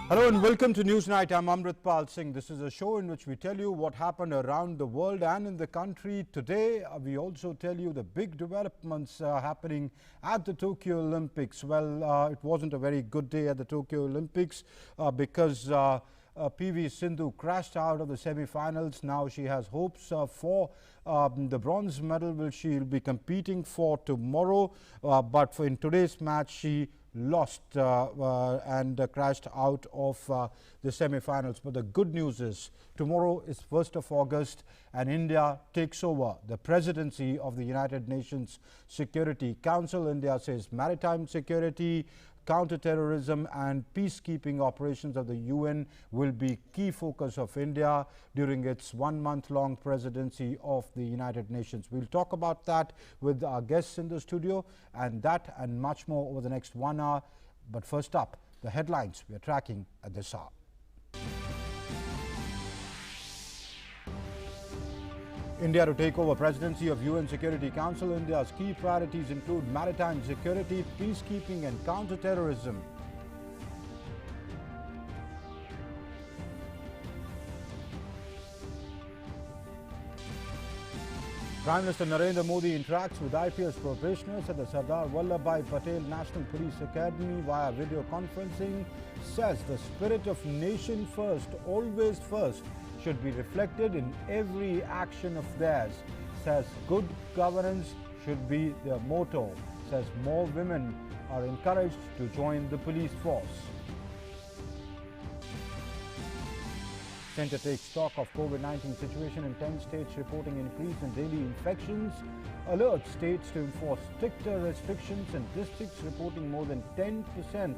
Hello and welcome to Newsnight. I'm Amritpal Singh. This is a show in which we tell you what happened around the world and in the country. Today, we also tell you the big developments happening at the Tokyo Olympics. Well, it wasn't a very good day at the Tokyo Olympics because PV Sindhu crashed out of the semi-finals. Now she has hopes for the bronze medal, which she'll be competing for tomorrow. But in today's match, she lost and crashed out of the semi-finals. But the good news is tomorrow is 1st of August and India takes over the presidency of the United Nations Security Council. India says maritime security, counter-terrorism and peacekeeping operations of the UN will be key focus of India during its one-month-long presidency of the United Nations. We'll talk about that with our guests in the studio, and that and much more over the next 1 hour. But first up, the headlines we are tracking at this hour. India to take over presidency of UN Security Council. India's key priorities include maritime security, peacekeeping and counter-terrorism. Prime Minister Narendra Modi interacts with IPS Probationers at the Sardar Vallabhbhai Patel National Police Academy via video conferencing. Says the spirit of nation first, always first, should be reflected in every action of theirs. Says good governance should be their motto. Says more women are encouraged to join the police force. Centre takes stock of COVID-19 situation in 10 states reporting increase in daily infections. Alerts states to enforce stricter restrictions and districts reporting more than 10%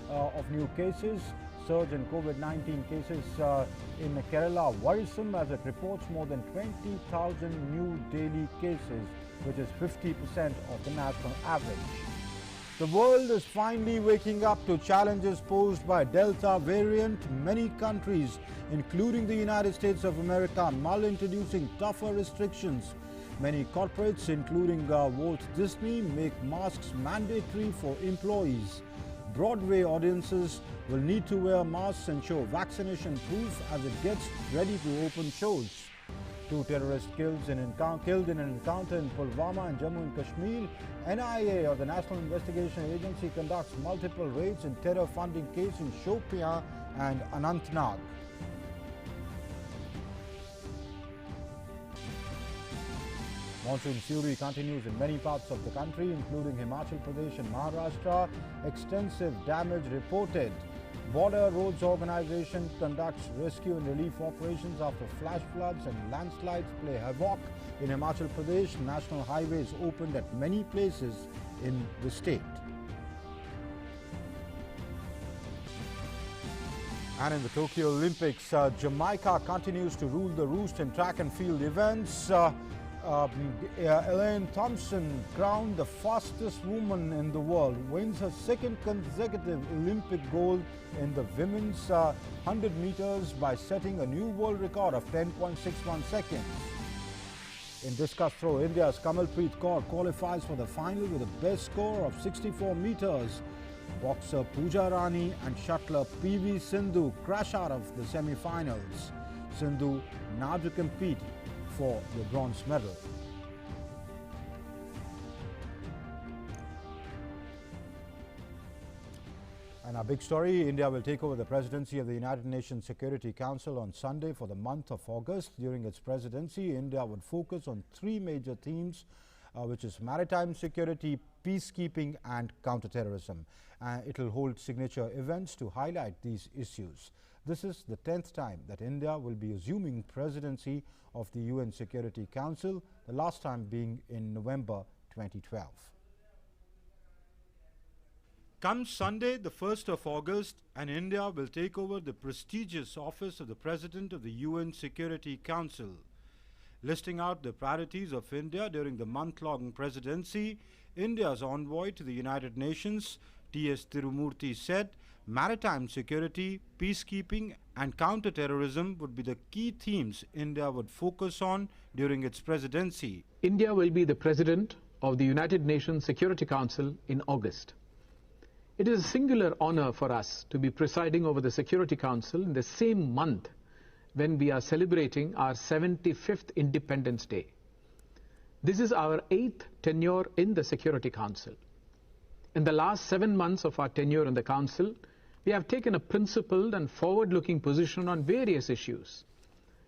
of new cases. Surge in COVID-19 cases in Kerala worrisome as it reports more than 20,000 new daily cases, which is 50% of the national average. The world is finally waking up to challenges posed by Delta variant. Many countries, including the United States of America, introducing tougher restrictions. Many corporates, including Walt Disney, make masks mandatory for employees. Broadway audiences will need to wear masks and show vaccination proof as it gets ready to open shows. 2 terrorists killed in an encounter in Pulwama and Jammu and Kashmir. NIA, or the National Investigation Agency, conducts multiple raids in terror funding case in Shopian and Anantnag. Monsoon fury continues in many parts of the country, including Himachal Pradesh and Maharashtra. Extensive damage reported. Border Roads Organization conducts rescue and relief operations after flash floods and landslides play havoc in Himachal Pradesh. National highways opened at many places in the state. And in the Tokyo Olympics, Jamaica continues to rule the roost in track and field events. Elaine Thompson, crowned the fastest woman in the world, wins her second consecutive Olympic gold in the women's 100 meters by setting a new world record of 10.61 seconds. In discus throw, India's Kamalpreet Kaur qualifies for the final with a best score of 64 meters. Boxer Pooja Rani and shuttler PV Sindhu crash out of the semi-finals. Sindhu now to compete for the bronze medal. And our big story, India will take over the presidency of the United Nations Security Council on Sunday for the month of August. During its presidency, India would focus on 3 major themes, which is maritime security, peacekeeping and counterterrorism. It will hold signature events to highlight these issues. This is the 10th time that India will be assuming presidency of the UN Security Council, the last time being in November 2012. Come Sunday, the 1st of August, and India will take over the prestigious office of the President of the UN Security Council. Listing out the priorities of India during the month-long presidency, India's envoy to the United Nations, T.S. Tirumurti, said maritime security, peacekeeping and counter-terrorism would be the key themes India would focus on during its presidency. India will be the President of the United Nations Security Council in August. It is a singular honor for us to be presiding over the Security Council in the same month when we are celebrating our 75th Independence Day. This is our 8th tenure in the Security Council. In the last 7 months of our tenure in the Council, we have taken a principled and forward-looking position on various issues.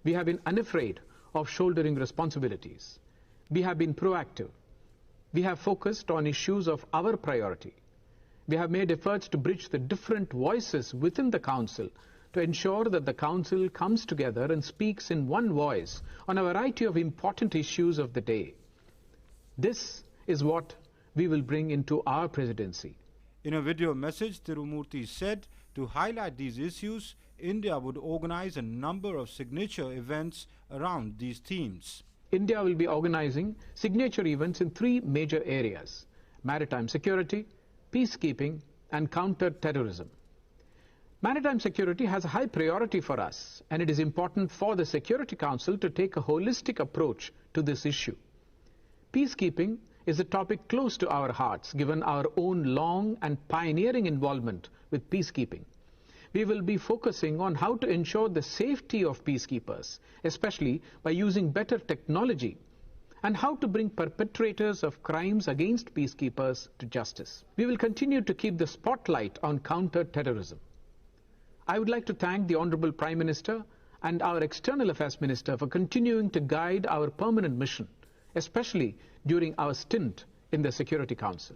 We have been unafraid of shouldering responsibilities. We have been proactive. We have focused on issues of our priority. We have made efforts to bridge the different voices within the Council to ensure that the Council comes together and speaks in one voice on a variety of important issues of the day. This is what we will bring into our presidency. In a video message, Tirumurti said to highlight these issues, India would organize a number of signature events around these themes. India will be organizing signature events in 3 major areas: maritime security, peacekeeping, and counter-terrorism. Maritime security has a high priority for us, and it is important for the Security Council to take a holistic approach to this issue. Peacekeeping is a topic close to our hearts, given our own long and pioneering involvement with peacekeeping. We will be focusing on how to ensure the safety of peacekeepers, especially by using better technology, and how to bring perpetrators of crimes against peacekeepers to justice. We will continue to keep the spotlight on counter-terrorism. I would like to thank the Honorable Prime Minister and our External Affairs Minister for continuing to guide our permanent mission, especially during our stint in the Security Council.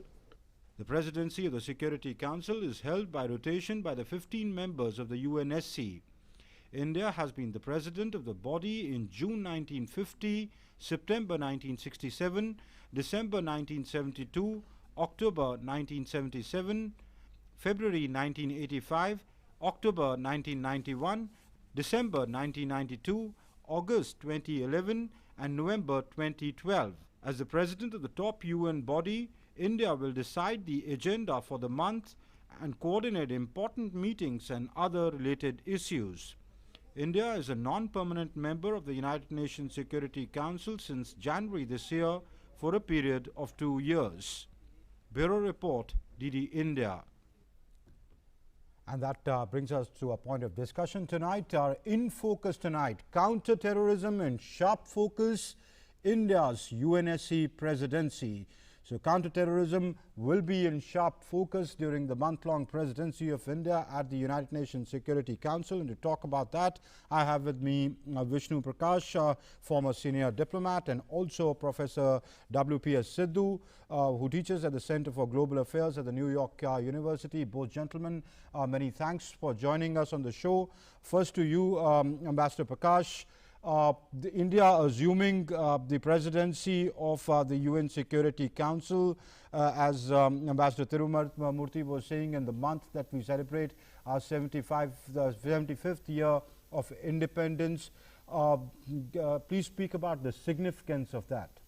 The presidency of the Security Council is held by rotation by the 15 members of the UNSC. India has been the president of the body in June 1950, September 1967, December 1972, October 1977, February 1985, October 1991, December 1992, August 2011, and November 2012. As the president of the top UN body, India will decide the agenda for the month and coordinate important meetings and other related issues. India is a non-permanent member of the United Nations Security Council since January this year for a period of 2 years. Bureau Report, DD India. And that brings us to a point of discussion tonight. Our In Focus tonight, counter-terrorism in sharp focus, India's UNSC presidency. So counter-terrorism will be in sharp focus during the month-long presidency of India at the United Nations Security Council. And to talk about that, I have with me Vishnu Prakash, former senior diplomat, and also Professor WPS Sidhu, who teaches at the Center for Global Affairs at the New York University. Both gentlemen, many thanks for joining us on the show. First to you, Ambassador Prakash. India assuming the presidency of the UN Security Council, as Ambassador Tirumurti was saying, in the month that we celebrate our 75th year of independence. Please speak about the significance of that.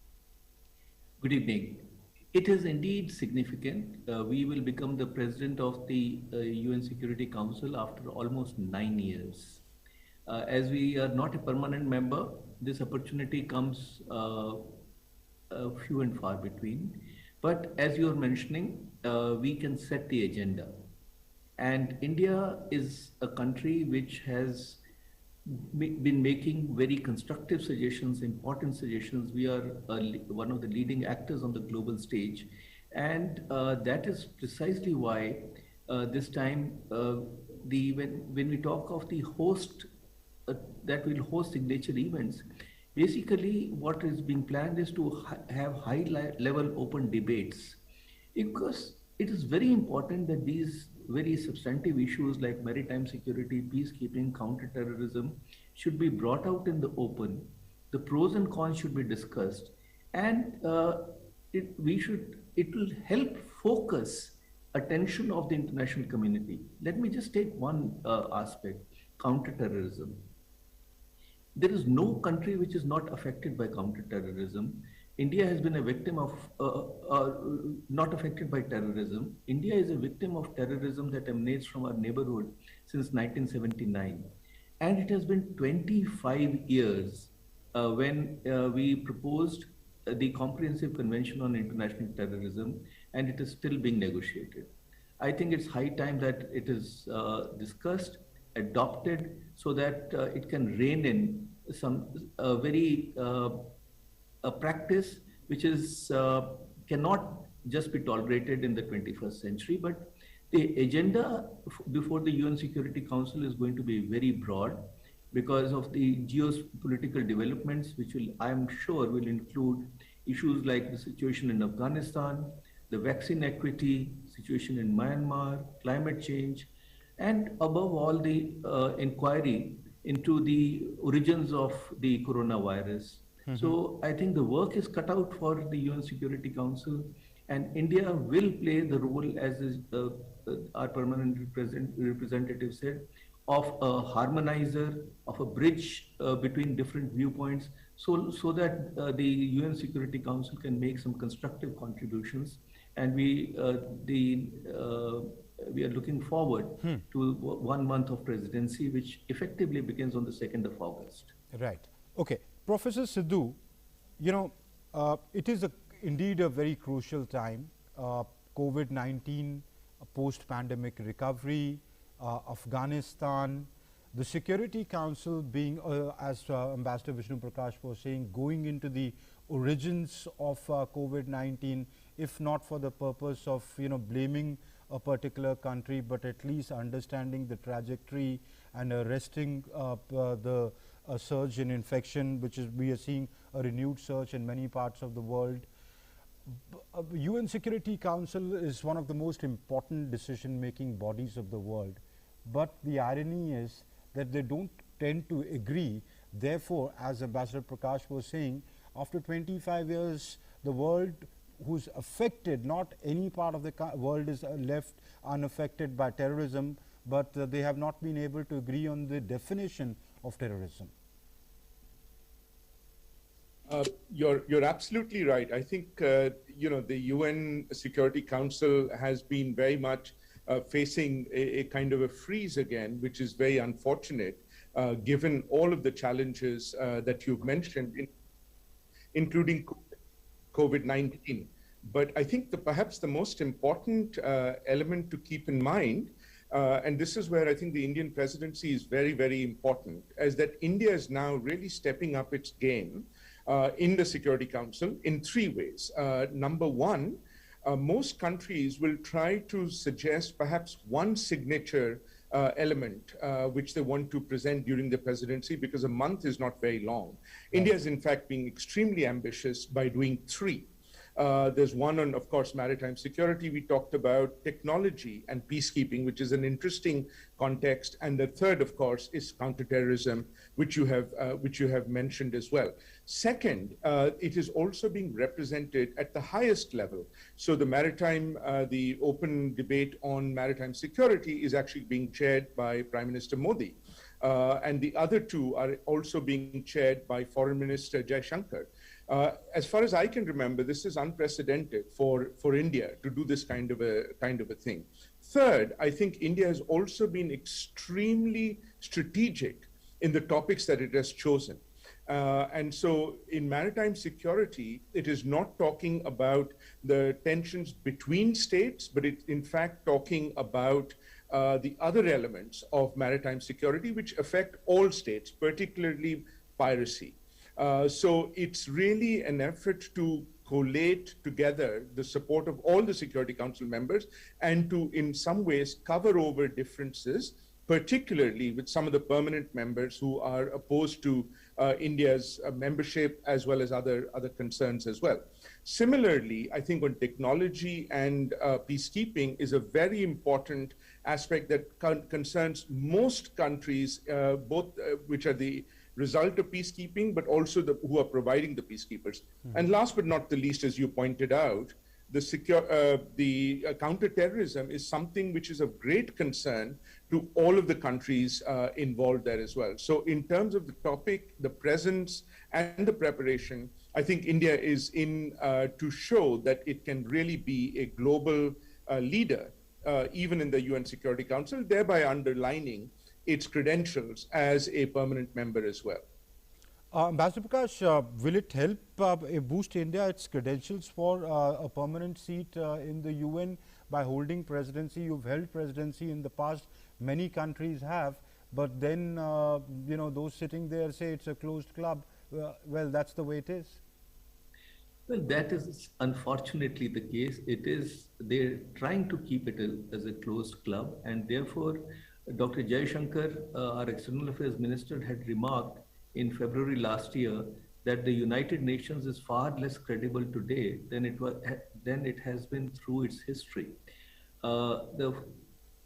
Good evening. It is indeed significant. We will become the president of the UN Security Council after almost 9 years. As we are not a permanent member, this opportunity comes few and far between. But as you are mentioning, we can set the agenda. And India is a country which has been making very constructive suggestions, important suggestions. We are one of the leading actors on the global stage. And that is precisely why this time, when we talk of the host that will host signature events, basically what is being planned is to have high-level open debates, because it is very important that these very substantive issues like maritime security, peacekeeping, counter-terrorism should be brought out in the open. The pros and cons should be discussed, and it will help focus attention of the international community. Let me just take one aspect: counter-terrorism. There is no country which is not affected by counter-terrorism. India has been a victim of, not affected by terrorism. India is a victim of terrorism that emanates from our neighborhood since 1979. And it has been 25 years when we proposed the Comprehensive Convention on International Terrorism, and it is still being negotiated. I think it's high time that it is discussed, adopted, so that it can rein in some very a practice which is cannot just be tolerated in the 21st century, but the agenda before the UN Security Council is going to be very broad because of the geopolitical developments, which will, I am sure, will include issues like the situation in Afghanistan, the vaccine equity, situation in Myanmar, climate change, and above all, the inquiry into the origins of the coronavirus. So I think the work is cut out for the UN Security Council, and India will play the role, as is, our permanent representative said, of a harmonizer, of a bridge between different viewpoints, so that the UN Security Council can make some constructive contributions. And we are looking forward to 1 month of presidency, which effectively begins on the 2nd of August. Right. Okay. Professor Sidhu, you know, it is indeed a very crucial time. COVID-19, post-pandemic recovery, Afghanistan, the Security Council being, as Ambassador Vishnu Prakash was saying, going into the origins of COVID-19, if not for the purpose of, blaming a particular country, but at least understanding the trajectory and arresting the surge in infection, which is we are seeing a renewed surge in many parts of the world. UN Security Council is one of the most important decision-making bodies of the world, but the irony is that they don't tend to agree. Therefore, as Ambassador Prakash was saying, after 25 years, the world who's affected, not any part of the world is left unaffected by terrorism, but they have not been able to agree on the definition of terrorism. You're absolutely right. I think the UN Security Council has been very much facing a kind of a freeze again, which is very unfortunate, given all of the challenges that you've mentioned, including COVID-19. But I think perhaps the most important element to keep in mind, and this is where I think the Indian presidency is very, very important, is that India is now really stepping up its game in the Security Council in 3 ways. Number one, most countries will try to suggest perhaps one signature element which they want to present during the presidency, because a month is not very long. Right. India is in fact being extremely ambitious by doing 3. There's one on, of course, maritime security. We talked about technology and peacekeeping, which is an interesting context. And the third, of course, is counterterrorism, which you have mentioned as well. Second, it is also being represented at the highest level. So the maritime, the open debate on maritime security is actually being chaired by Prime Minister Modi. And the other 2 are also being chaired by Foreign Minister Jaishankar. As far as I can remember, this is unprecedented for India to do this kind of a thing. Third, I think India has also been extremely strategic in the topics that it has chosen. And so in maritime security, it is not talking about the tensions between states, but it's in fact talking about the other elements of maritime security, which affect all states, particularly piracy. So it's really an effort to collate together the support of all the Security Council members and to, in some ways, cover over differences, particularly with some of the permanent members who are opposed to India's membership, as well as other concerns as well. Similarly, I think on technology and peacekeeping is a very important aspect that concerns most countries, both which are the result of peacekeeping, but also who are providing the peacekeepers. And last but not the least, as you pointed out, the counterterrorism is something which is of great concern to all of the countries involved there as well. So in terms of the topic, the presence and the preparation, I think India is in to show that it can really be a global leader, even in the UN Security Council, thereby underlining its credentials as a permanent member as well. Ambassador Prakash, will it help boost India its credentials for a permanent seat in the UN by holding presidency? You've held presidency in the past, many countries have, but then you know, those sitting there say it's a closed club. Well, that's the way it is. Well, that is unfortunately the case. It is, they're trying to keep it as a closed club, and therefore, Dr. Jaishankar, our External Affairs Minister, had remarked in February last year that the United Nations is far less credible today than it has been through its history. The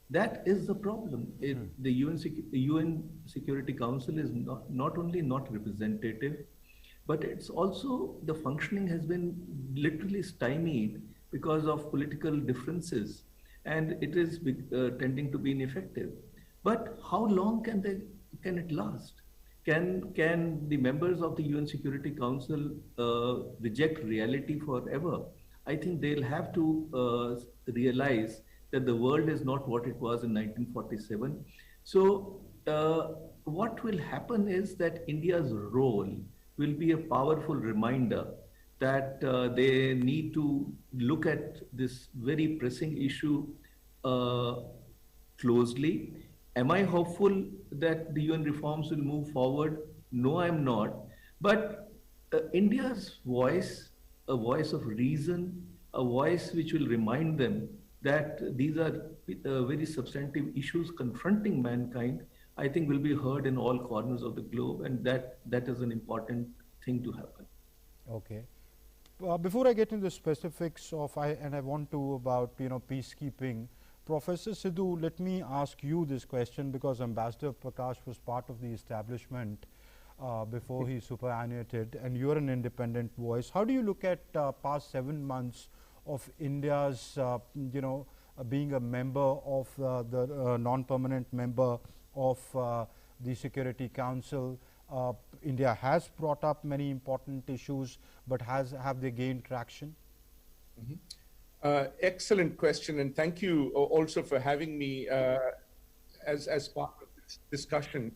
That is the problem. The UN Security Council is not only not representative, but it's also, the functioning has been literally stymied because of political differences, and it is tending to be ineffective. But how long can it last? Can the members of the UN Security Council reject reality forever? I think they'll have to realize that the world is not what it was in 1947. So what will happen is that India's role will be a powerful reminder that they need to look at this very pressing issue closely. Am I hopeful that the UN reforms will move forward? No, I'm not. But India's voice, a voice of reason, a voice which will remind them that these are very substantive issues confronting mankind, I think will be heard in all corners of the globe, and that is an important thing to happen. Okay. Before I get into the specifics of, I want to about, you know, peacekeeping, Professor Sidhu, let me ask you this question, because Ambassador Prakash was part of the establishment before he superannuated, and you're an independent voice. How do you look at past 7 months of India's, you know, being a member of the non-permanent member of the Security Council? India has brought up many important issues, but have they gained traction? Mm-hmm. Excellent question, and thank you also for having me as part of this discussion.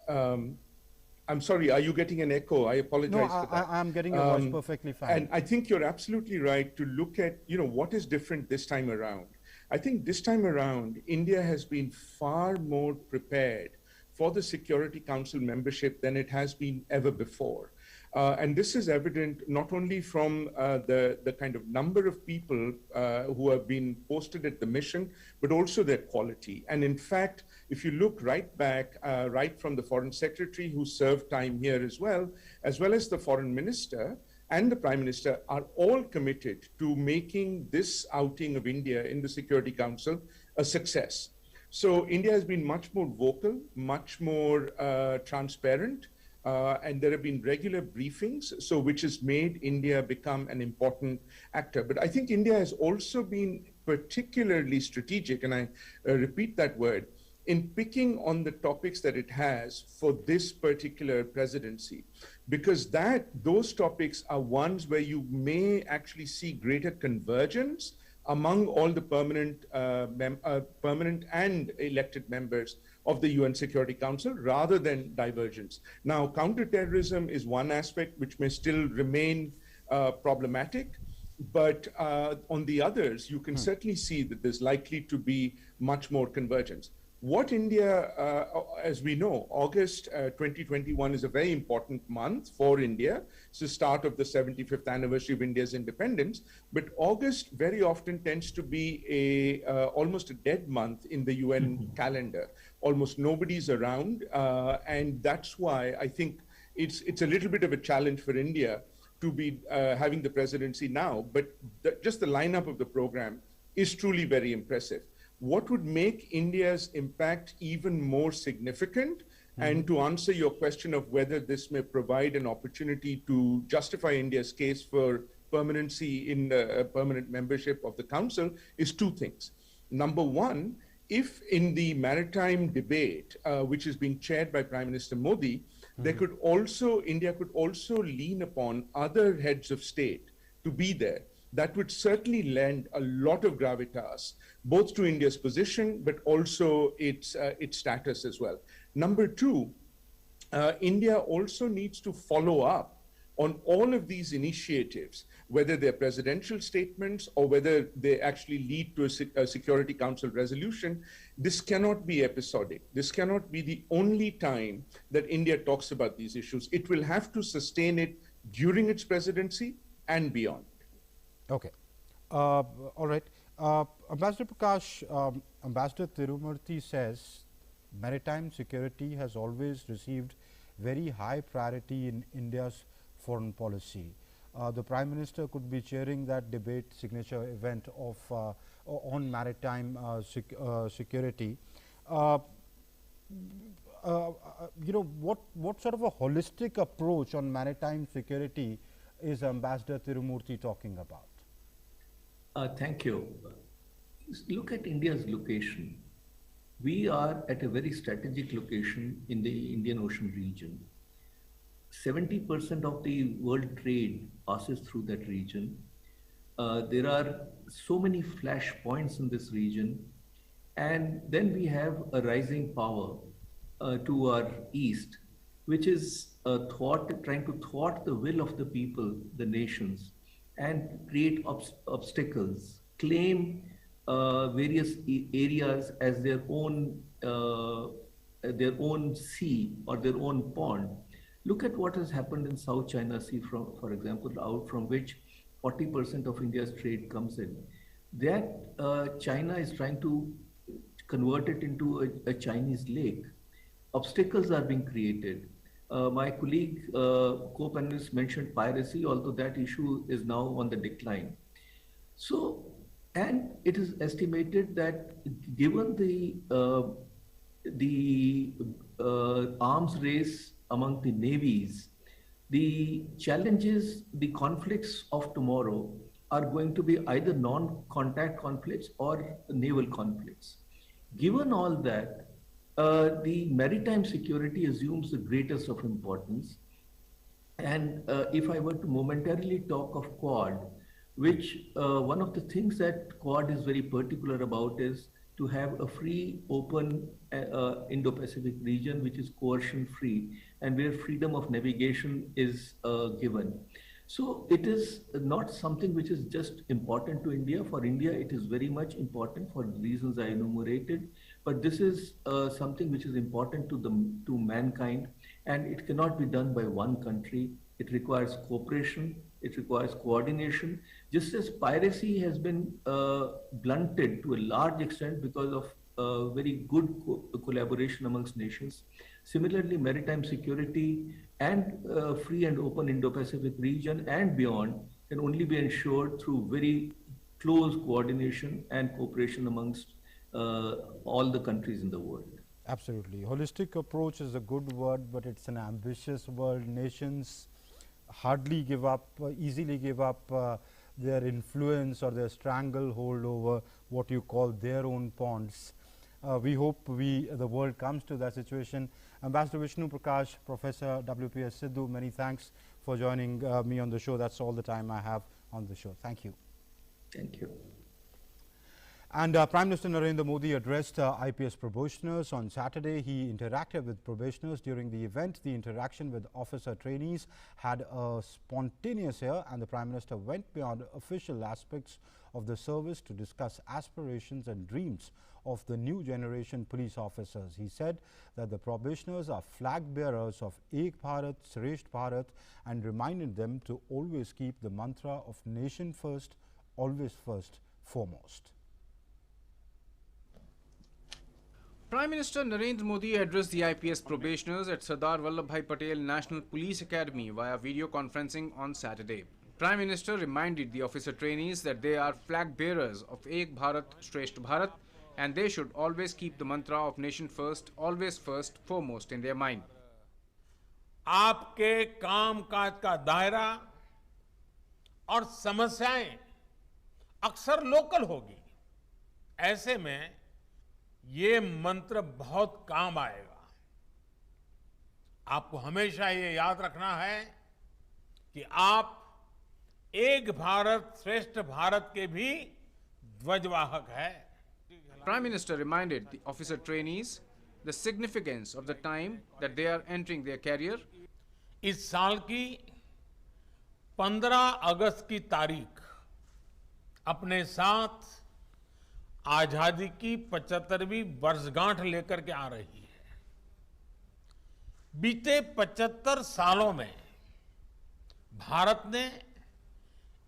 I'm sorry, are you getting an echo? I apologize for that. I'm getting your voice perfectly fine. And I think you're absolutely right to look at, you know, what is different this time around. I think this time around, India has been far more prepared for the Security Council membership than it has been ever before. And this is evident not only from the kind of number of people who have been posted at the mission, but also their quality. And in fact, if you look right back, right from the Foreign Secretary who served time here as well as the Foreign Minister and the Prime Minister are all committed to making this outing of India in the Security Council a success. So India has been much more vocal, much more transparent, and there have been regular briefings, so which has made India become an important actor. But I think India has also been particularly strategic, and I repeat that word, in picking on the topics that it has for this particular presidency, because those topics are ones where you may actually see greater convergence among all the permanent and elected members of the UN Security Council, rather than divergence. Now, counterterrorism is one aspect which may still remain problematic, but on the others, you can certainly see that there's likely to be much more convergence. What India, as we know, August 2021 is a very important month for India. It's the start of the 75th anniversary of India's independence. But August very often tends to be almost a dead month in the UN calendar. Almost nobody's around. And that's why I think it's a little bit of a challenge for India to be having the presidency now. But just the lineup of the program is truly very impressive. What would make India's impact even more significant? And to answer your question of whether this may provide an opportunity to justify India's case for permanency in permanent membership of the Council is two things. Number one, if in the maritime debate, which is being chaired by Prime Minister Modi, India could also lean upon other heads of state to be there. That would certainly lend a lot of gravitas, both to India's position, but also its status as well. Number two, India also needs to follow up on all of these initiatives, whether they're presidential statements or whether they actually lead to a Security Council resolution. This cannot be episodic. This cannot be the only time that India talks about these issues. It will have to sustain it during its presidency and beyond. Okay. All right. Ambassador Prakash, Ambassador Tirumurthy says maritime security has always received very high priority in India's foreign policy. The Prime Minister could be chairing that debate signature event of on maritime security. You know, what sort of a holistic approach on maritime security is Ambassador Tirumurthy talking about? Thank you. Look at India's location. We are at a very strategic location in the Indian Ocean region. 70% of the world trade passes through that region. There are so many flash points in this region. And then we have a rising power to our east, which is trying to thwart the will of the people, the nations, and create obstacles, claim various areas as their own sea or their own pond. Look at what has happened in South China Sea, for example, out from which 40% of India's trade comes in. That China is trying to convert it into a Chinese lake. Obstacles are being created. My colleague, co-panelist mentioned piracy, although that issue is now on the decline. So, and it is estimated that given the arms race among the navies, the challenges, the conflicts of tomorrow are going to be either non-contact conflicts or naval conflicts. Given all that, the maritime security assumes the greatest of importance. And if I were to momentarily talk of Quad, which one of the things that Quad is very particular about is to have a free, open Indo-Pacific region, which is coercion-free, and where freedom of navigation is given. So it is not something which is just important to India. For India, it is very much important for the reasons I enumerated. But this is something which is important to mankind, and it cannot be done by one country. It requires cooperation. It requires coordination. Just as piracy has been blunted to a large extent because of very good collaboration amongst nations. Similarly, maritime security and free and open Indo-Pacific region and beyond can only be ensured through very close coordination and cooperation amongst all the countries in the world. Absolutely. Holistic approach is a good word, but it's an ambitious word. Nations hardly give up, easily give up their influence or their stranglehold over what you call their own ponds. We hope the world comes to that situation. Ambassador Vishnu Prakash, Professor WPS Sidhu, many thanks for joining me on the show. That's all the time I have on the show. Thank you. Thank you. And Prime Minister Narendra Modi addressed IPS probationers on Saturday. He interacted with probationers during the event. The interaction with officer trainees had a spontaneous air, and the Prime Minister went beyond official aspects of the service to discuss aspirations and dreams of the new generation police officers. He said that the probationers are flag bearers of Ek Bharat, Shresth Bharat, and reminded them to always keep the mantra of nation first, always first, foremost. Prime Minister Narendra Modi addressed the IPS probationers at Sardar Vallabhbhai Patel National Police Academy via video conferencing on Saturday. Prime Minister reminded the officer trainees that they are flag bearers of Ek Bharat, Shresth Bharat, and they should always keep the mantra of nation first, always first, foremost in their mind. आपके काम-काज का दायरा और समस्याएं अक्सर local होगी। ऐसे में ये मंत्र बहुत काम आएगा। आपको हमेशा ये याद रखना है कि आप एक भारत श्रेष्ठ भारत के भी ध्वजवाहक हैं। Prime Minister reminded the officer trainees the significance of the time that they are entering their career. इस साल की 15 अगस्त की तारीख अपने साथ आजादी की 75वीं वर्षगांठ लेकर के आ रही है। बीते 75 सालों में भारत ने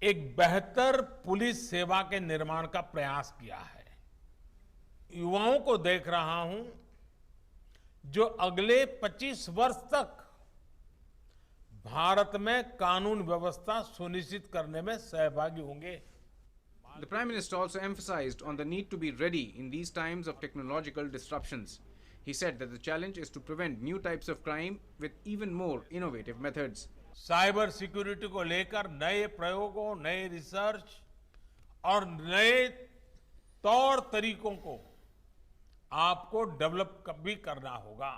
एक बेहतर पुलिस सेवा के निर्माण का प्रयास किया है। युवाओं को देख रहा हूं जो अगले 25 वर्ष तक भारत में कानून व्यवस्था सुनिश्चित करने में सहभागी होंगे। The Prime Minister also emphasized on the need to be ready in these times of technological disruptions. He said that the challenge is to prevent new types of crime with even more innovative methods. Cyber security को लेकर नए प्रयोगों, नए research और नए तौर तरीकों को आपको डेवलप भी करना होगा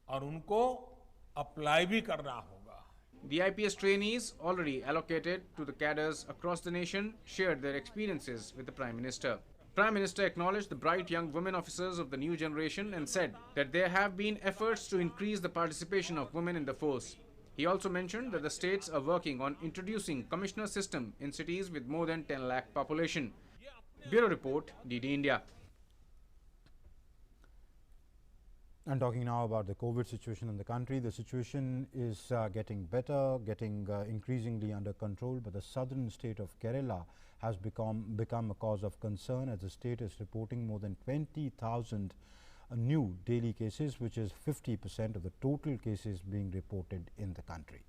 और उनको अप्लाई भी करना होगा। The IPS trainees already allocated to the cadres across the nation shared their experiences with the Prime Minister. Prime Minister acknowledged the bright young women officers of the new generation and said that there have been efforts to increase the participation of women in the force. He also mentioned that the states are working on introducing commissioner system in cities with more than 10 lakh population. Bureau Report, DD India. And talking now about the COVID situation in the country, the situation is getting better, getting increasingly under control, but the southern state of Kerala has become a cause of concern as the state is reporting more than 20,000 new daily cases, which is 50% of the total cases being reported in the country.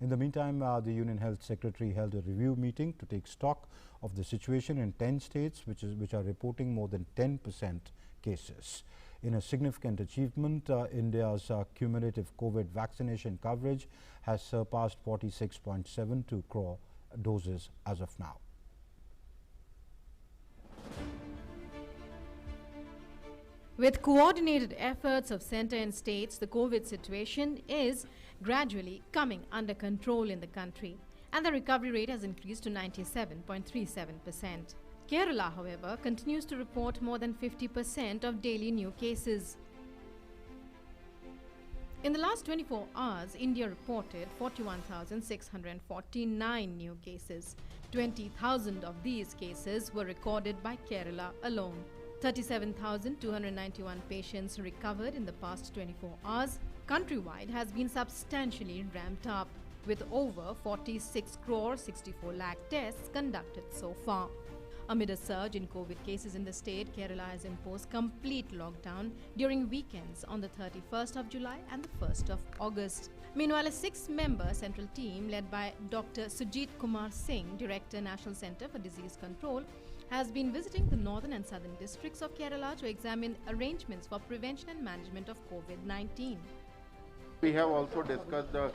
In the meantime, the Union Health Secretary held a review meeting to take stock of the situation in 10 states which are reporting more than 10% cases. In a significant achievement, India's cumulative COVID vaccination coverage has surpassed 46.72 crore doses as of now. With coordinated efforts of centre and states, the COVID situation is gradually coming under control in the country, and the recovery rate has increased to 97.37%. Kerala, however, continues to report more than 50% of daily new cases. In the last 24 hours, India reported 41,649 new cases. 20,000 of these cases were recorded by Kerala alone. 37,291 patients recovered in the past 24 hours. Countrywide has been substantially ramped up, with over 46 crore 64 lakh tests conducted so far. Amid a surge in COVID cases in the state, Kerala has imposed complete lockdown during weekends on the 31st of July and the 1st of August. Meanwhile, a 6-member central team led by Dr. Sujit Kumar Singh, Director, National Centre for Disease Control, has been visiting the northern and southern districts of Kerala to examine arrangements for prevention and management of COVID-19. We have also discussed the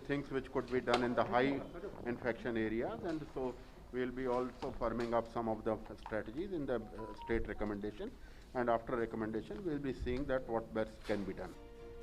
things which could be done in the high infection areas, and so we will be also firming up some of the strategies in the state recommendation, and after recommendation we will be seeing that what best can be done.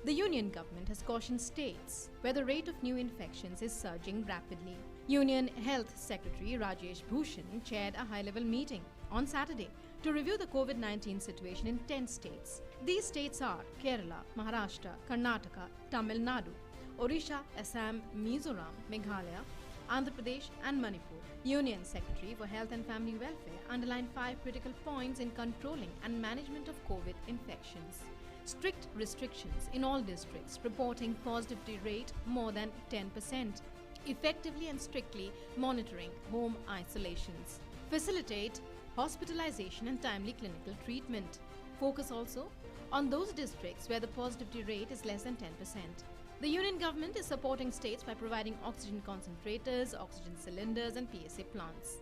The Union government has cautioned states where the rate of new infections is surging rapidly. Union Health Secretary Rajesh Bhushan chaired a high-level meeting on Saturday to review the COVID-19 situation in 10 states. These states are Kerala, Maharashtra, Karnataka, Tamil Nadu, Odisha, Assam, Mizoram, Meghalaya, Andhra Pradesh and Manipur. Union Secretary for Health and Family Welfare underlined 5 critical points in controlling and management of COVID infections. Strict restrictions in all districts reporting positivity rate more than 10%. Effectively and strictly monitoring home isolations. Facilitate hospitalization and timely clinical treatment. Focus also on those districts where the positivity rate is less than 10%. The Union government is supporting states by providing oxygen concentrators, oxygen cylinders and PSA plants.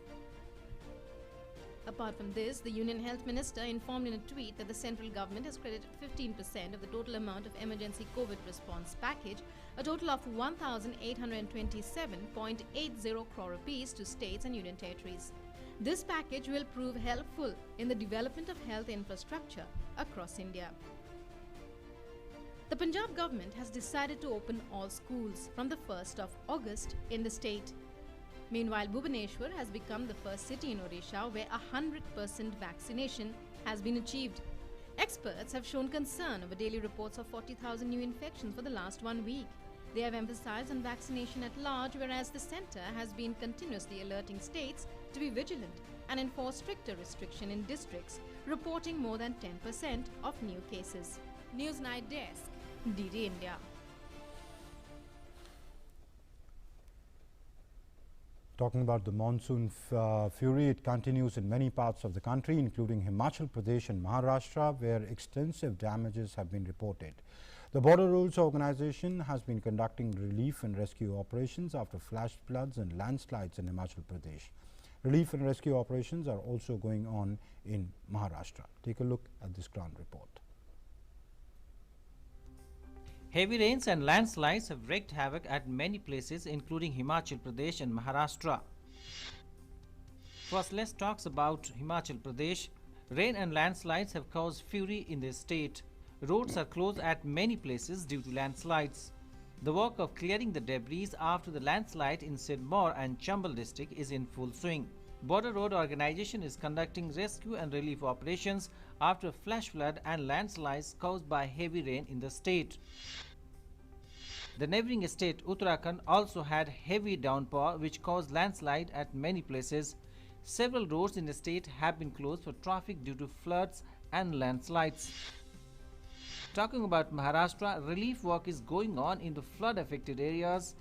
Apart from this, the Union Health Minister informed in a tweet that the central government has credited 15% of the total amount of emergency COVID response package, a total of 1,827.80 crore rupees to states and union territories. This package will prove helpful in the development of health infrastructure across India. The Punjab government has decided to open all schools from the 1st of August in the state. Meanwhile, Bhubaneswar has become the first city in Odisha where 100% vaccination has been achieved. Experts have shown concern over daily reports of 40,000 new infections for the last 1 week. They have emphasized on vaccination at large, whereas the centre has been continuously alerting states to be vigilant and enforce stricter restriction in districts reporting more than 10% of new cases. News Night Desk, DD India. Talking about the monsoon fury, it continues in many parts of the country, including Himachal Pradesh and Maharashtra, where extensive damages have been reported. The Border Roads Organization has been conducting relief and rescue operations after flash floods and landslides in Himachal Pradesh. Relief and rescue operations are also going on in Maharashtra. Take a look at this ground report. Heavy rains and landslides have wreaked havoc at many places, including Himachal Pradesh and Maharashtra. First, let's talk about Himachal Pradesh. Rain and landslides have caused fury in the state. Roads are closed at many places due to landslides. The work of clearing the debris after the landslide in Sirmaur and Chambal district is in full swing. Border Road Organization is conducting rescue and relief operations after flash flood and landslides caused by heavy rain in the state. The neighboring state Uttarakhand also had heavy downpour which caused landslide at many places. Several roads in the state have been closed for traffic due to floods and landslides. Talking about Maharashtra, relief work is going on in the flood-affected areas.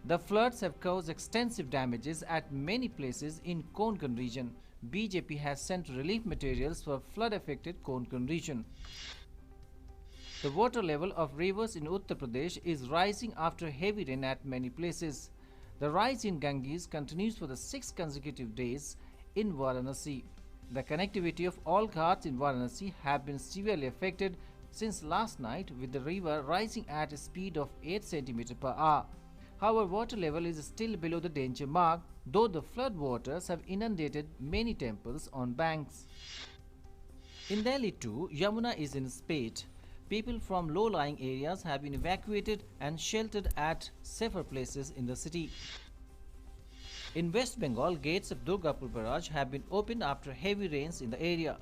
The floods have caused extensive damages at many places in Konkan region. BJP has sent relief materials for flood-affected Konkan region. The water level of rivers in Uttar Pradesh is rising after heavy rain at many places. The rise in Ganges continues for the 6 consecutive days in Varanasi. The connectivity of all ghats in Varanasi have been severely affected since last night, with the river rising at a speed of 8 cm per hour. However, water level is still below the danger mark, though the flood waters have inundated many temples on banks. In Delhi too, Yamuna is in spate. People from low-lying areas have been evacuated and sheltered at safer places in the city. In West Bengal, gates of Durgapur barrage have been opened after heavy rains in the area.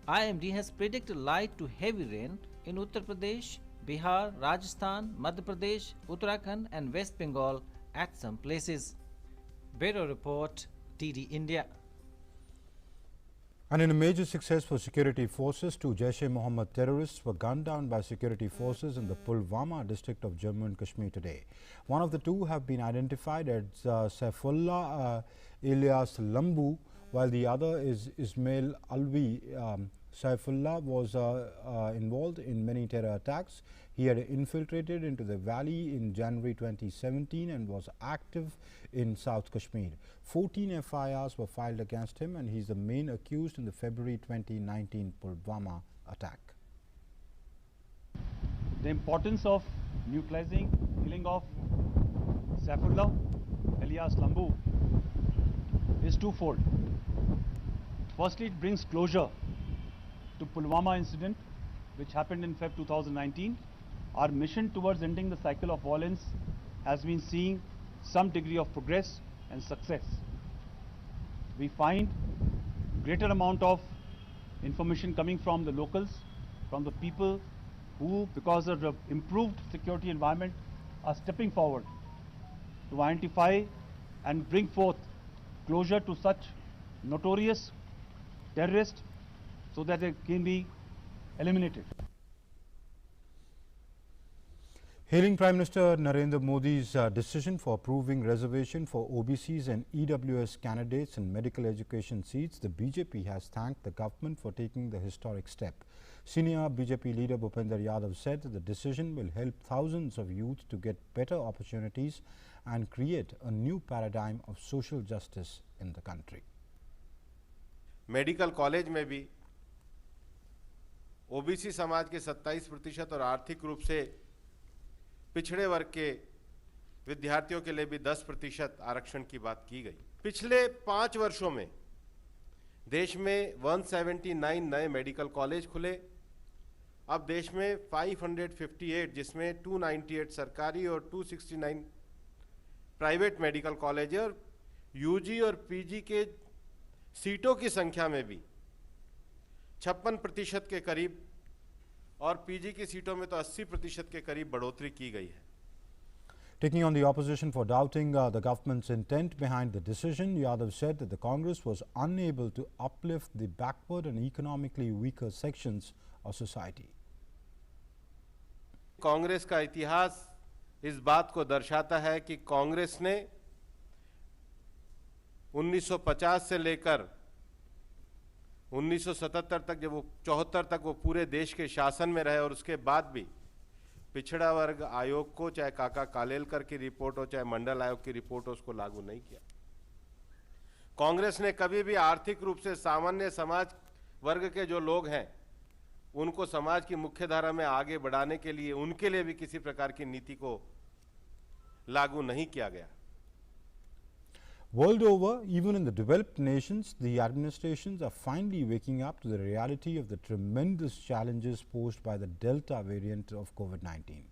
IMD has predicted light to heavy rain in Uttar Pradesh, Bihar, Rajasthan, Madhya Pradesh, Uttarakhand and West Bengal at some places. Bureau Report, DD India. And in a major success for security forces, 2 Jaish-e-Mohammed terrorists were gunned down by security forces in the Pulwama district of Jammu and Kashmir today. One of the 2 have been identified as Saifullah Ilyas Lambu, while the other is Ismail Alvi. Saifullah was involved in many terror attacks. He had infiltrated into the valley in January 2017 and was active in South Kashmir. 14 FIRs were filed against him, and he is the main accused in the February 2019 Pulwama attack. The importance of neutralizing killing of Saifullah Ilyas Lambu is twofold. Firstly, it brings closure to Pulwama incident, which happened in Feb 2019. Our mission towards ending the cycle of violence has been seeing some degree of progress and success. We find greater amount of information coming from the locals, from the people who, because of the improved security environment, are stepping forward to identify and bring forth closure to such notorious terrorists so that they can be eliminated. Hailing Prime Minister Narendra Modi's decision for approving reservation for OBCs and EWS candidates in medical education seats, the BJP has thanked the government for taking the historic step. Senior BJP leader Bhupender Yadav said that the decision will help thousands of youth to get better opportunities and create a new paradigm of social justice in the country. Medical college में भी OBC समाज के 27% और आर्थिक रूप से पिछड़े वर्ग के विद्यार्थियों के लिए भी 10% आरक्षण की बात की गई। पिछले 5 वर्षों में देश में 179 नए मेडिकल कॉलेज खुले। अब देश में 558, जिसमें 298 सरकारी और 269 प्राइवेट मेडिकल कॉलेज, और यूजी और पीजी के सीटों की संख्या में भी 56% के करीब और पीजी की सीटों में तो 80% के करीब बढ़ोतरी की गई है। Taking on the opposition for doubting the government's intent behind the decision, Yadav said that the Congress was unable to uplift the backward and economically weaker sections of society. Congress का इतिहास इस बात को दर्शाता है कि कांग्रेस ने 1950 से लेकर 1977 तक, जब वो 74 तक वो पूरे देश के शासन में रहे, और उसके बाद भी पिछड़ा वर्ग आयोग को, चाहे काका कालेलकर की रिपोर्ट हो, चाहे मंडल आयोग की रिपोर्ट हो, उसको लागू नहीं किया। कांग्रेस ने कभी भी आर्थिक रूप से सामान्य समाज वर्ग के जो लोग हैं उनको समाज की मुख्य धारा में आगे बढ़ाने के लिए उनके लिए भी किसी प्रकार की नीति को लागू नहीं किया गया। World over, even in the developed nations, the administrations are finally waking up to the reality of the tremendous challenges posed by the Delta variant of COVID-19.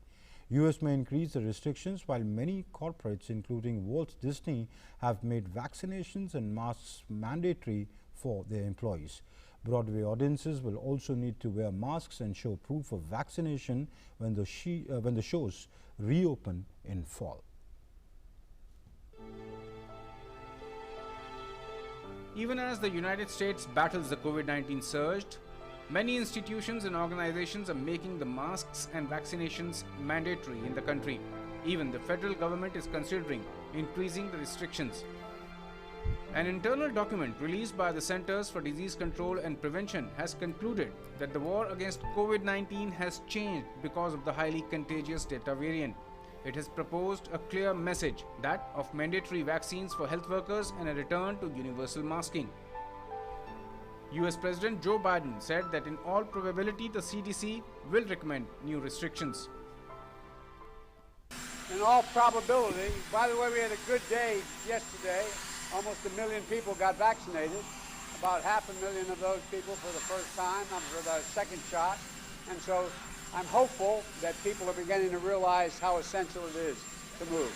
US may increase the restrictions while many corporates, including Walt Disney, have made vaccinations and masks mandatory for their employees. Broadway audiences will also need to wear masks and show proof of vaccination when the shows reopen in fall. Even as the United States battles the COVID-19 surge, many institutions and organizations are making the masks and vaccinations mandatory in the country. Even the federal government is considering increasing the restrictions. An internal document released by the Centers for Disease Control and Prevention has concluded that the war against COVID-19 has changed because of the highly contagious Delta variant. It has proposed a clear message, that of mandatory vaccines for health workers and a return to universal masking. US President Joe Biden said that in all probability the CDC will recommend new restrictions. In all probability, by the way, we had a good day yesterday. Almost 1 million people got vaccinated. About 500,000 of those people for the first time, for the second shot. And so I'm hopeful that people are beginning to realize how essential it is to move.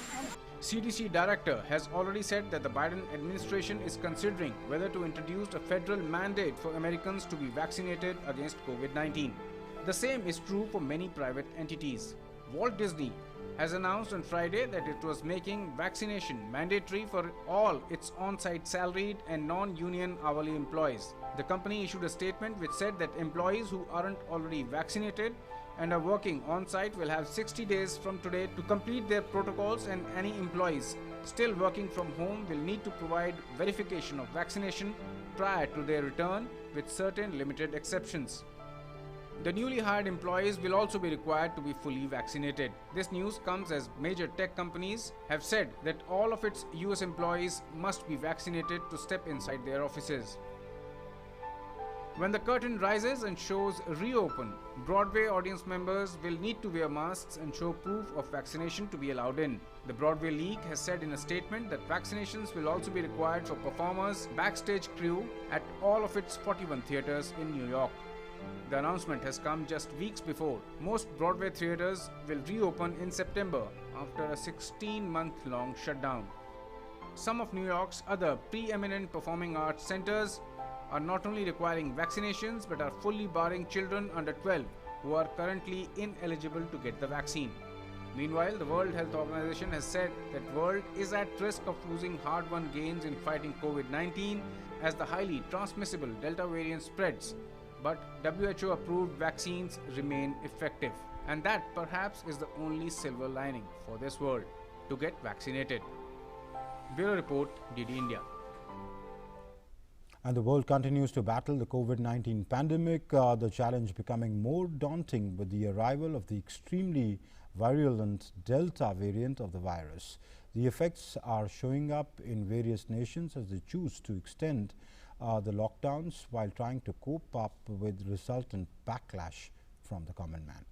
CDC director has already said that the Biden administration is considering whether to introduce a federal mandate for Americans to be vaccinated against COVID-19. The same is true for many private entities. Walt Disney has announced on Friday that it was making vaccination mandatory for all its on-site salaried and non-union hourly employees. The company issued a statement which said that employees who aren't already vaccinated and are working on-site will have 60 days from today to complete their protocols, and any employees still working from home will need to provide verification of vaccination prior to their return, with certain limited exceptions. The newly hired employees will also be required to be fully vaccinated. This news comes as major tech companies have said that all of its US employees must be vaccinated to step inside their offices. When the curtain rises and shows reopen, Broadway audience members will need to wear masks and show proof of vaccination to be allowed in. The Broadway League has said in a statement that vaccinations will also be required for performers, backstage crew at all of its 41 theaters in New York. The announcement has come just weeks before most Broadway theaters will reopen in September after a 16-month-long shutdown. Some of New York's other preeminent performing arts centers are not only requiring vaccinations but are fully barring children under 12 who are currently ineligible to get the vaccine. Meanwhile, the World Health Organization has said that the world is at risk of losing hard-won gains in fighting COVID-19 as the highly transmissible Delta variant spreads. But WHO-approved vaccines remain effective, and that perhaps is the only silver lining for this world, to get vaccinated. Bureau Report, DD India. And the world continues to battle the COVID-19 pandemic, the challenge becoming more daunting with the arrival of the extremely virulent Delta variant of the virus. The effects are showing up in various nations as they choose to extend the lockdowns while trying to cope up with resultant backlash from the common man.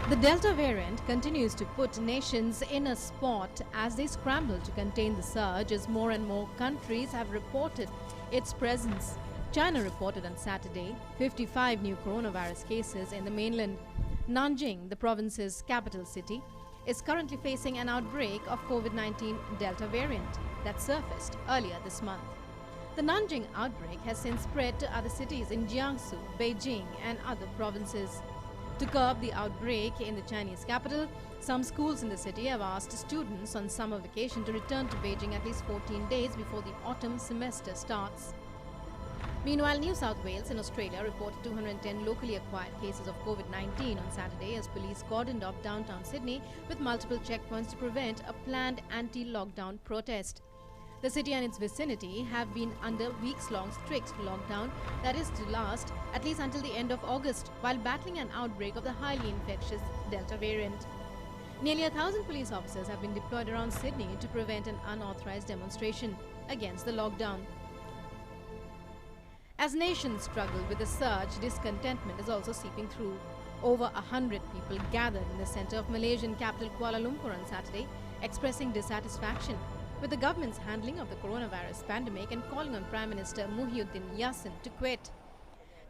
The Delta variant continues to put nations in a spot as they scramble to contain the surge, as more and more countries have reported its presence. China reported on Saturday 55 new coronavirus cases in the mainland. Nanjing, the province's capital city, is currently facing an outbreak of COVID-19 Delta variant that surfaced earlier this month. The Nanjing outbreak has since spread to other cities in Jiangsu, Beijing, and other provinces. To curb the outbreak in the Chinese capital, some schools in the city have asked students on summer vacation to return to Beijing at least 14 days before the autumn semester starts. Meanwhile, New South Wales in Australia reported 210 locally acquired cases of COVID-19 on Saturday as police cordoned off downtown Sydney with multiple checkpoints to prevent a planned anti-lockdown protest. The city and its vicinity have been under weeks-long strict lockdown that is to last at least until the end of August, while battling an outbreak of the highly infectious Delta variant. Nearly 1,000 police officers have been deployed around Sydney to prevent an unauthorized demonstration against the lockdown. As nations struggle with the surge, discontentment is also seeping through. Over 100 people gathered in the center of Malaysian capital Kuala Lumpur on Saturday, expressing dissatisfaction with the government's handling of the coronavirus pandemic and calling on Prime Minister Muhyiddin Yassin to quit.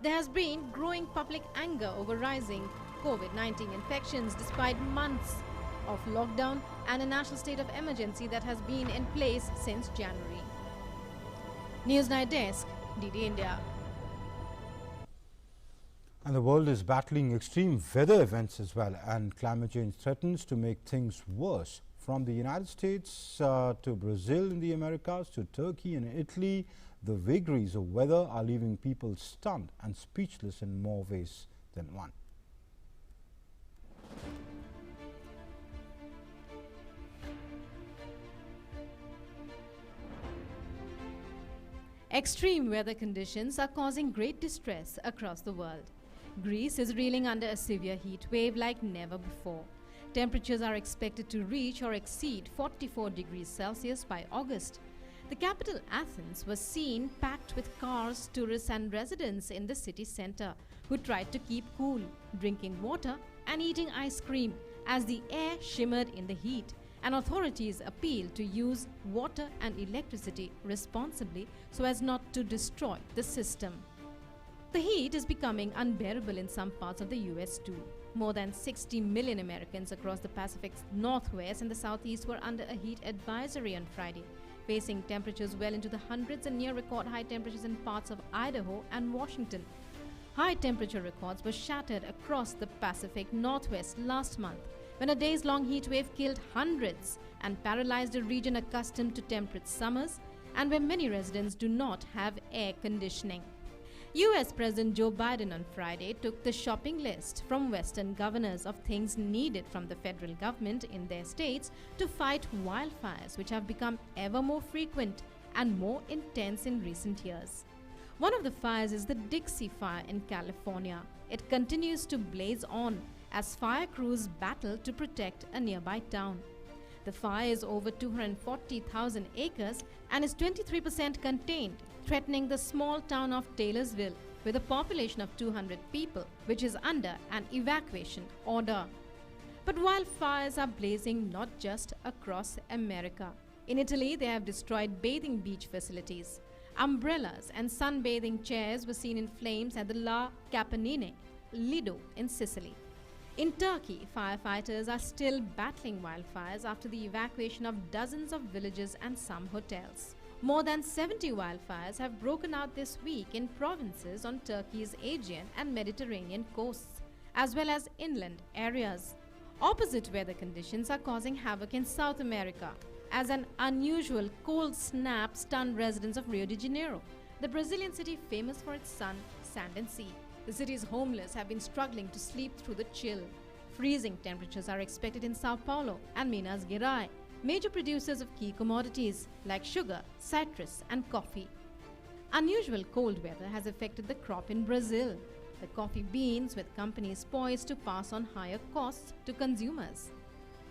There has been growing public anger over rising COVID-19 infections despite months of lockdown and a national state of emergency that has been in place since January. Newsnight Desk, DD India. And the world is battling extreme weather events as well, and climate change threatens to make things worse. From the United States to Brazil in the Americas to Turkey and Italy, the vagaries of weather are leaving people stunned and speechless in more ways than one. Extreme weather conditions are causing great distress across the world. Greece is reeling under a severe heat wave like never before. Temperatures are expected to reach or exceed 44 degrees Celsius by August. The capital, Athens, was seen packed with cars, tourists and residents in the city center who tried to keep cool, drinking water and eating ice cream as the air shimmered in the heat, and authorities appealed to use water and electricity responsibly so as not to destroy the system. The heat is becoming unbearable in some parts of the US too. More than 60 million Americans across the Pacific's northwest and the southeast were under a heat advisory on Friday, facing temperatures well into the hundreds and near record high temperatures in parts of Idaho and Washington. High temperature records were shattered across the Pacific Northwest last month when a days-long heat wave killed hundreds and paralyzed a region accustomed to temperate summers and where many residents do not have air conditioning. US President Joe Biden on Friday took the shopping list from Western governors of things needed from the federal government in their states to fight wildfires, which have become ever more frequent and more intense in recent years. One of the fires is the Dixie Fire in California. It continues to blaze on as fire crews battle to protect a nearby town. The fire is over 240,000 acres and is 23% contained, threatening the small town of Taylorsville with a population of 200 people, which is under an evacuation order. But wildfires are blazing not just across America. In Italy, they have destroyed bathing beach facilities. Umbrellas and sunbathing chairs were seen in flames at the La Capanine, Lido in Sicily. In Turkey, firefighters are still battling wildfires after the evacuation of dozens of villages and some hotels. More than 70 wildfires have broken out this week in provinces on Turkey's Aegean and Mediterranean coasts, as well as inland areas. Opposite weather conditions are causing havoc in South America, as an unusual cold snap stunned residents of Rio de Janeiro, the Brazilian city famous for its sun, sand and sea. The city's homeless have been struggling to sleep through the chill. Freezing temperatures are expected in Sao Paulo and Minas Gerais, major producers of key commodities like sugar, citrus and coffee. Unusual cold weather has affected the crop in Brazil, the coffee beans, with companies poised to pass on higher costs to consumers.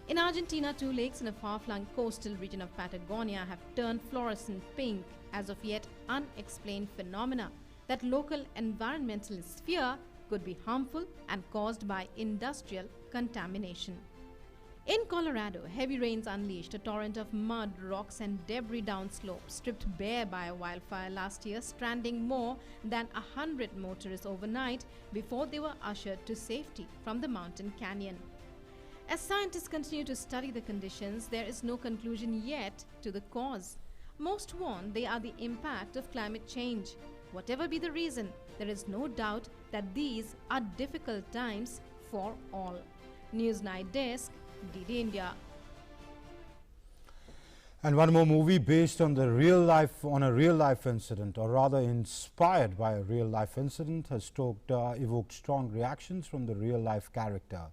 In Argentina, 2 lakes in a far-flung coastal region of Patagonia have turned fluorescent pink as of yet unexplained phenomena that local environmentalists fear could be harmful and caused by industrial contamination. In Colorado, heavy rains unleashed a torrent of mud, rocks and debris down slopes, stripped bare by a wildfire last year, stranding more than 100 motorists overnight before they were ushered to safety from the mountain canyon. As scientists continue to study the conditions, there is no conclusion yet to the cause. Most warn they are the impact of climate change. Whatever be the reason, there is no doubt that these are difficult times for all. News Night Desk, DD India. And one more movie based on a real life incident, or rather inspired by a real life incident, has evoked strong reactions from the real life character.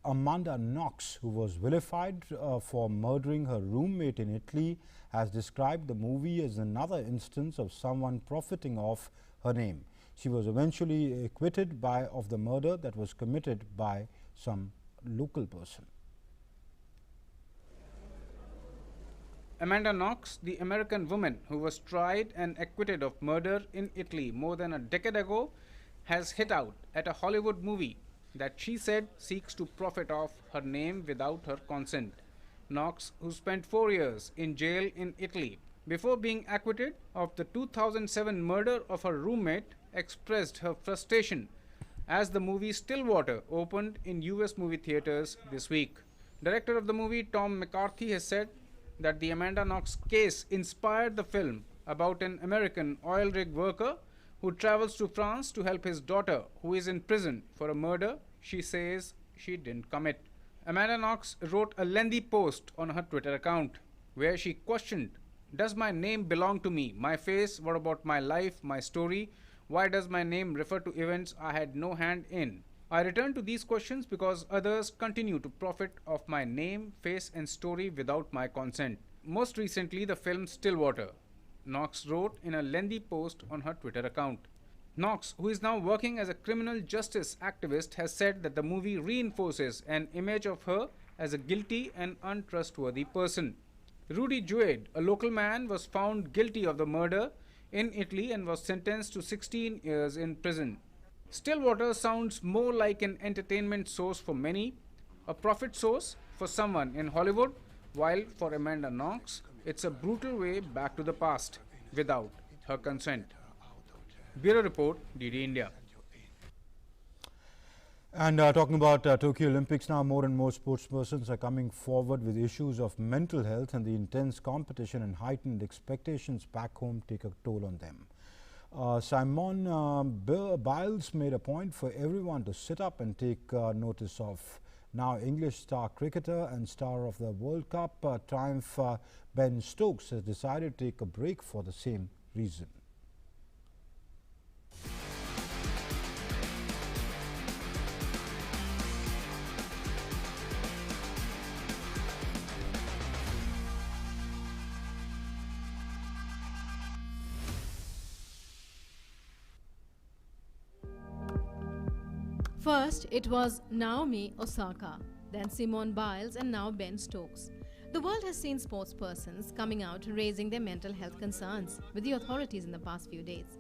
Amanda Knox, who was vilified for murdering her roommate in Italy, has described the movie as another instance of someone profiting off her name. She was eventually acquitted of the murder that was committed by some local person. Amanda Knox, the American woman who was tried and acquitted of murder in Italy more than a decade ago, has hit out at a Hollywood movie that she said seeks to profit off her name without her consent. Knox, who spent 4 years in jail in Italy before being acquitted of the 2007 murder of her roommate, expressed her frustration as the movie Stillwater opened in US movie theaters this week. Director of the movie Tom McCarthy has said that the Amanda Knox case inspired the film about an American oil rig worker who travels to France to help his daughter, who is in prison for a murder she says she didn't commit. Amanda Knox wrote a lengthy post on her Twitter account where she questioned, "Does my name belong to me? My face? What about my life, my story? Why does my name refer to events I had no hand in? I return to these questions because others continue to profit off my name, face and story without my consent." Most recently, the film Stillwater, Knox wrote in a lengthy post on her Twitter account. Knox, who is now working as a criminal justice activist, has said that the movie reinforces an image of her as a guilty and untrustworthy person. Rudy Juade, a local man, was found guilty of the murder in Italy and was sentenced to 16 years in prison. Stillwater sounds more like an entertainment source for many, a profit source for someone in Hollywood, while for Amanda Knox, it's a brutal way back to the past without her consent. Bureau Report, DD India. And talking about Tokyo Olympics now, more and more sportspersons are coming forward with issues of mental health, and the intense competition and heightened expectations back home take a toll on them. Simone Biles made a point for everyone to sit up and take notice of. Now English star cricketer and star of the World Cup triumph Ben Stokes has decided to take a break for the same reason. First, it was Naomi Osaka, then Simone Biles, and now Ben Stokes. The world has seen sportspersons coming out raising their mental health concerns with the authorities in the past few days.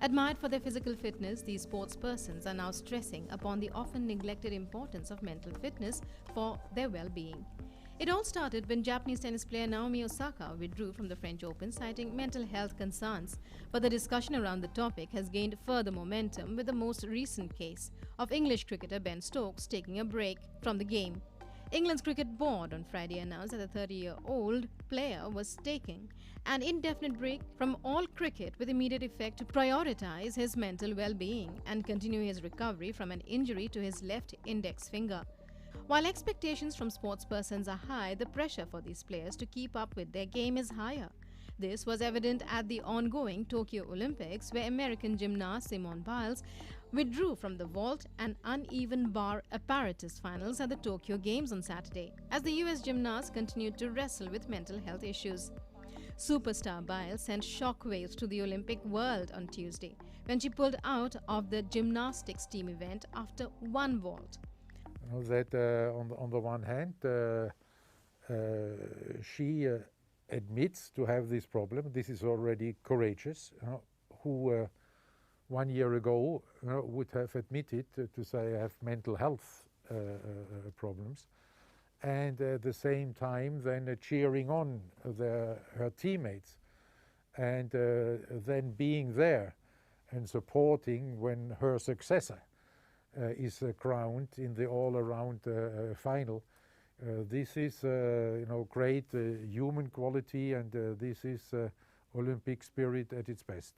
Admired for their physical fitness, these sportspersons are now stressing upon the often neglected importance of mental fitness for their well-being. It all started when Japanese tennis player Naomi Osaka withdrew from the French Open, citing mental health concerns. But the discussion around the topic has gained further momentum with the most recent case of English cricketer Ben Stokes taking a break from the game. England's cricket board on Friday announced that the 30-year-old player was taking an indefinite break from all cricket with immediate effect to prioritize his mental well-being and continue his recovery from an injury to his left index finger. While expectations from sportspersons are high, the pressure for these players to keep up with their game is higher. This was evident at the ongoing Tokyo Olympics, where American gymnast Simone Biles withdrew from the vault and uneven bar apparatus finals at the Tokyo Games on Saturday, as the US gymnast continued to wrestle with mental health issues. Superstar Biles sent shockwaves to the Olympic world on Tuesday when she pulled out of the gymnastics team event after one vault. You know, that on the one hand, she admits to have this problem. This is already courageous. Who 1 year ago would have admitted to say I have mental health problems, and at the same time then cheering on her teammates, and then being there and supporting when her successor is crowned in the all-around final This is, great human quality, and this is Olympic spirit at its best.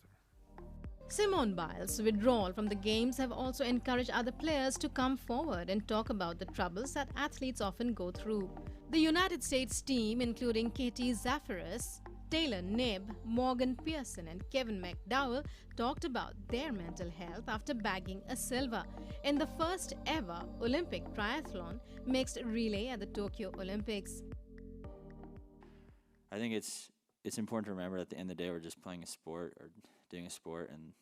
Simone Biles' withdrawal from the Games have also encouraged other players to come forward and talk about the troubles that athletes often go through. The United States team, including Katie Zaferes, Taylor Knibb, Morgan Pearson and Kevin McDowell, talked about their mental health after bagging a silver in the first ever Olympic triathlon mixed relay at the Tokyo Olympics. I think it's important to remember at the end of the day we're just playing a sport or doing a sport, and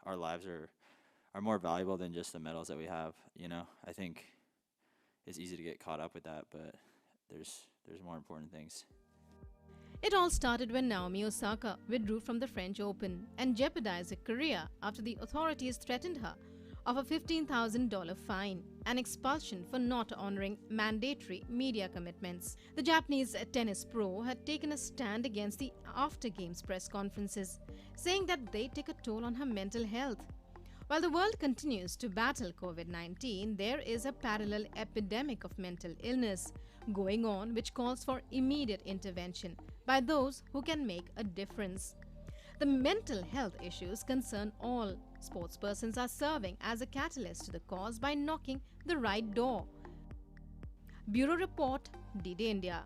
our lives are more valuable than just the medals that we have. I think it's easy to get caught up with that, but there's more important things. It all started when Naomi Osaka withdrew from the French Open and jeopardized her career after the authorities threatened her of a $15,000 fine and expulsion for not honoring mandatory media commitments. The Japanese tennis pro had taken a stand against the after-games press conferences, saying that they take a toll on her mental health. While the world continues to battle COVID-19, there is a parallel epidemic of mental illness going on which calls for immediate intervention by those who can make a difference. The mental health issues concern all. Sportspersons are serving as a catalyst to the cause by knocking the right door. Bureau Report, DD India.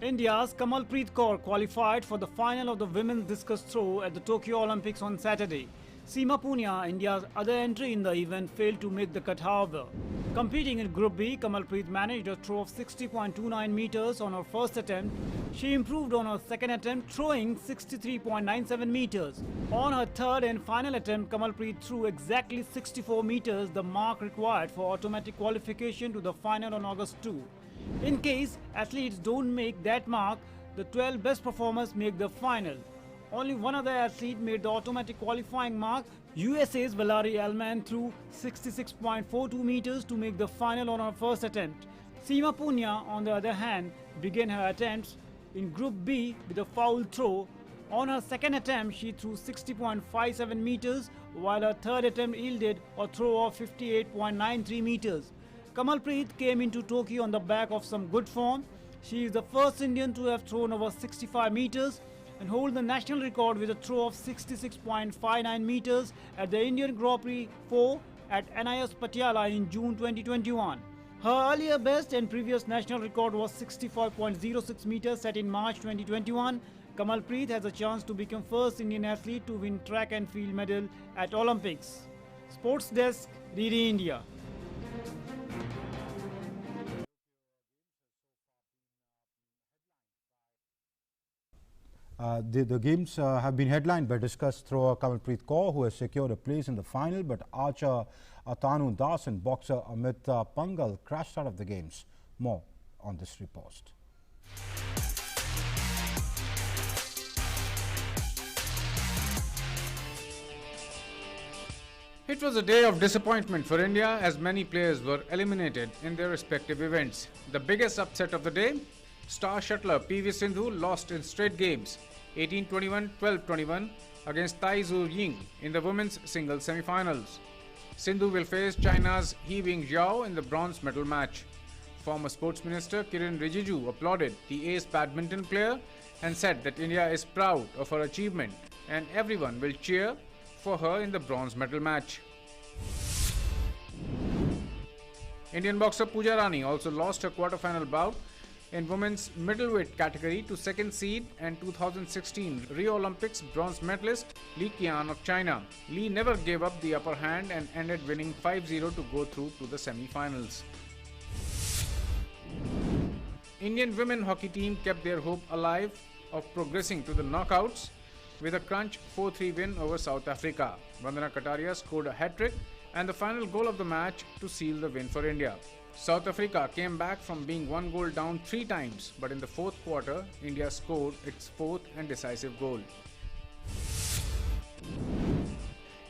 India's Kamalpreet Kaur qualified for the final of the women's discus throw at the Tokyo Olympics on Saturday. Seema Punia, India's other entry in the event, failed to make the cut however. Competing in Group B, Kamalpreet managed a throw of 60.29 meters on her first attempt. She improved on her second attempt, throwing 63.97 meters. On her third and final attempt, Kamalpreet threw exactly 64 meters, the mark required for automatic qualification to the final on August 2. In case athletes don't make that mark, the 12 best performers make the final. Only one other athlete made the automatic qualifying mark. USA's Valerie Allman threw 66.42 meters to make the final on her first attempt. Seema Punia, on the other hand, began her attempts in Group B with a foul throw. On her second attempt, she threw 60.57 meters, while her third attempt yielded a throw of 58.93 meters. Kamalpreet came into Tokyo on the back of some good form. She is the first Indian to have thrown over 65 meters and hold the national record with a throw of 66.59 meters at the Indian Grand Prix 4 at NIS Patiala in June 2021. Her earlier best and previous national record was 65.06 meters set in March 2021. Kamalpreet has a chance to become first Indian athlete to win track and field medal at Olympics. Sports Desk, DD India. The games have been headlined by discus thrower Kamalpreet Kaur, who has secured a place in the final, but archer Tanu Das and boxer Amit Pangal crashed out of the games. More on this report. It was a day of disappointment for India as many players were eliminated in their respective events. The biggest upset of the day, star shuttler PV Sindhu lost in straight games 18-21, 12-21 against Tai Tzu Ying in the women's singles semi-finals. Sindhu will face China's He Bing Zhao in the bronze medal match. Former Sports Minister Kiren Rijiju applauded the ace badminton player and said that India is proud of her achievement and everyone will cheer for her in the bronze medal match. Indian boxer Pooja Rani also lost her quarter-final bout in women's middleweight category to second seed and 2016 Rio Olympics bronze medalist Li Qian of China. Li never gave up the upper hand and ended winning 5-0 to go through to the semi-finals. Indian women hockey team kept their hope alive of progressing to the knockouts with a crunch 4-3 win over South Africa. Vandana Kataria scored a hat-trick and the final goal of the match to seal the win for India. South Africa came back from being 1 goal down 3 times, but in the fourth quarter, India scored its fourth and decisive goal.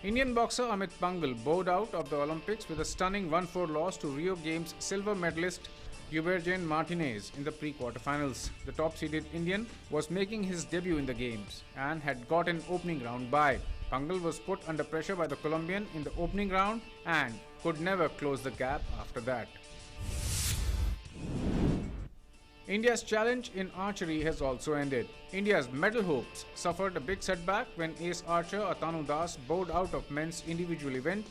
Indian boxer Amit Pangal bowed out of the Olympics with a stunning 1-4 loss to Rio Games silver medalist Gubergen Martinez in the pre-quarterfinals. The top-seeded Indian was making his debut in the games and had got an opening round bye. Pangal was put under pressure by the Colombian in the opening round and could never close the gap after that. India's challenge in archery has also ended. India's medal hopes suffered a big setback when ace archer Atanu Das bowed out of men's individual event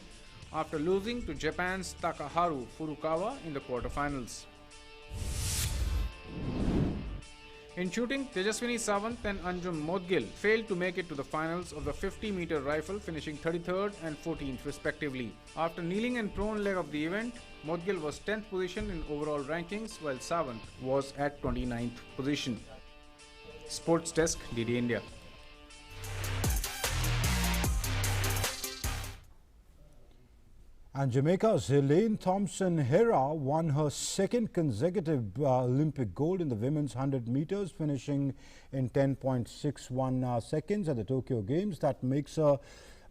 after losing to Japan's Takaharu Furukawa in the quarterfinals. In shooting, Tejaswini Sawant and Anjum Modgil failed to make it to the finals of the 50-meter rifle, finishing 33rd and 14th respectively. After kneeling and prone leg of the event, Modgil was 10th position in overall rankings while Sawant was at 29th position. Sports Desk, DD India. And Jamaica's Elaine Thompson-Herah won her second consecutive Olympic gold in the women's 100 meters, finishing in 10.61 seconds at the Tokyo Games. That makes her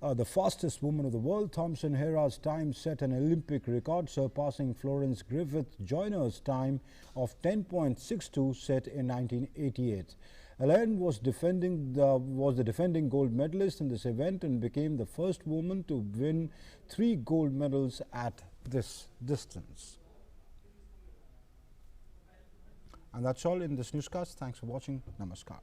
the fastest woman of the world. Thompson-Herah's time set an Olympic record, surpassing Florence Griffith Joyner's time of 10.62 set in 1988. Elaine was the defending gold medalist in this event and became the first woman to win 3 gold medals at this distance. And that's all in this newscast. Thanks for watching. Namaskar.